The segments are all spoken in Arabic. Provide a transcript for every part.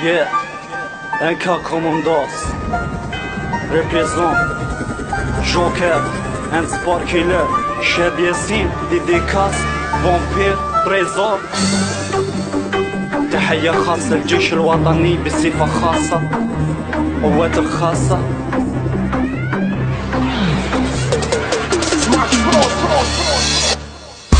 Yeah, NK Commandos représente Joker and Sport Killer شاب ياسين ديديكاس فامبير تريزور. تحية خاصة للجيش الوطني بصفة خاصة، قوات الخاصة.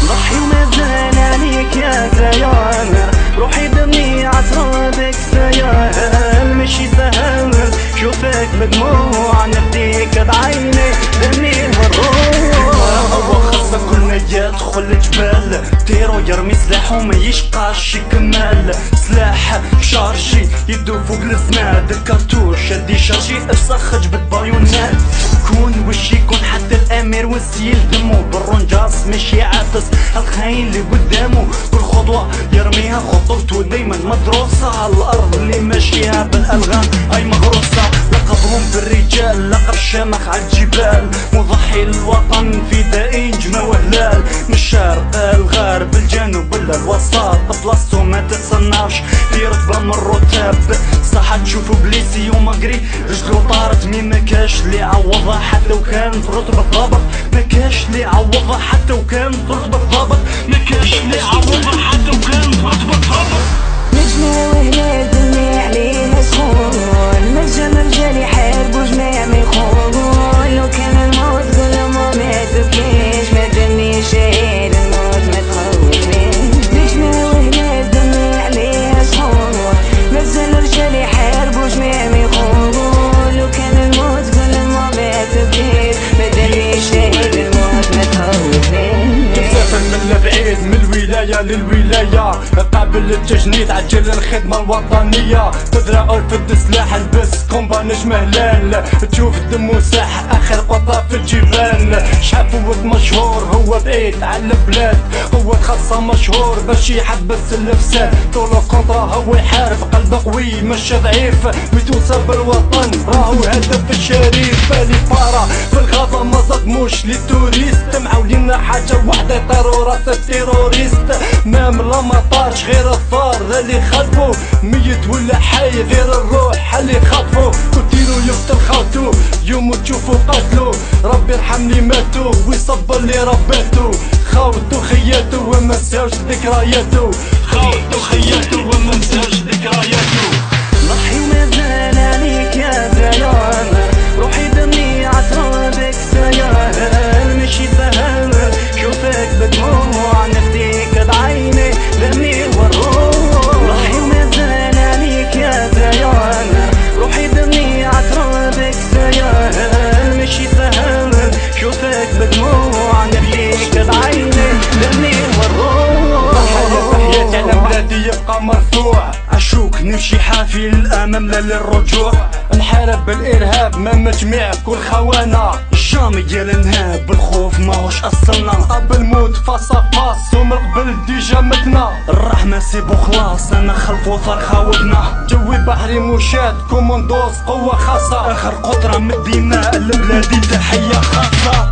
ضحي ومازال عليك يا زيان، روحي دمي عترابك سيان، ماشي سهل شوفك بدموع نفديك بعيني دمي والروح. هو خاصة كلنا يدخل الجبال، تيرو يرمي سلاحه ما يشقاش يكمل، سلاح شارجي يدو فوق السناد، الكارتوش يدي شارجي افسخ جبد بايونات، كون وش يكون حتى الامير وسيل دمو بالرنجاس ماشي عافس الخاين اللي قدامه، كل خطوة يرميها خطوته دايما مدروسة، على الارض اللي ماشيها بالالغام اي مغروسة، لقبهم بالرجال لقب شامخ على الجبال، مضحي للوطن فدائي نجمة وهلال، من الشرق الغرب الجنوب ولا الوسط، بلاصتو ما تتصنعش في رتبة من الرتب، صح تشوفو بليسي ومغري رجلو طارت مين مكاش اللي عوضها حتى وكان رتبة ضابط، مكاش اللي عوضها حتى وكان رتبة ضابط، مكاش اللي عوضها حتى وكان رتبة ضابط. نجمة وهلال دمي عليها سخون، مجال رجال يحاربوا جماع ما يخون، لو كان الموت قول ما تبكيش، ما دمي شهيد الموت ما تخوفنيش. نجمة وهلال دمي عليها سخون، مجال رجال يحاربوا جماع ما يخون، لو كان الموت قول ما تبكيش، ما دمي شهيد الموت ما تخوفنيش. تسافر من البعيد من الولاية للولاية، قابل التجنيد عجل الخدمة الوطنية، تزرع الفد سلاح البس كومبا نجم هلال، تشوف الدم وساح اخر قطة في الجبال، شحال فوت مشهور هو بعيد على البلاد، هو خاصة مشهور باش يحبس الفساد، طولو كونترا هو يحارب قلب قوي مش ضعيف، ويتوصل بالوطن راهو هدف الشريف، بالي بارا في الغابة ما صدموش لي توريست، معاولين حاجة وحدة يطيرو راس التيروريست، مام لا ما طارش غير الثار اللي خلفو، ميت ولا حي غير الروح اللي خطفو، كتيرو يقتل خاوتو يوم تشوفو قتلو، ربي يرحمني ماتو ويصبر لي رباتو، خاوتو خياتو وما نساوش ذكرياتو، خاوتو خياتو وما نساوش ذكرياتو. ضحي ومازال عليك يا زيان، روحي دمي عترابك سيان، ماشي سهل شوفك بدموع نفديك بعيني دمي والروح. ضحي ومازال عليك يا زيان، روحي دمي عترابك سيان، ماشي سهل شوفك بدموع نفديك بعيني دمي والروح. تحياتي على بلادي يبقى مرفوع، عشوك نمشي حافي للامام لا للرجوع، نحارب الارهاب ما مجمع كل خوانه، جامي ديال النهاب الخوف ماهوش اصلنا، قبل موت فاصا فاس ومن قبل ديجا متنا، الرحمه سيبو خلاص انا خلفو ثار خاوتنا، جوي بحري مشاد كوموندوس قوه خاصه، اخر قطره من الدماء لبلادي تحيه خاصه.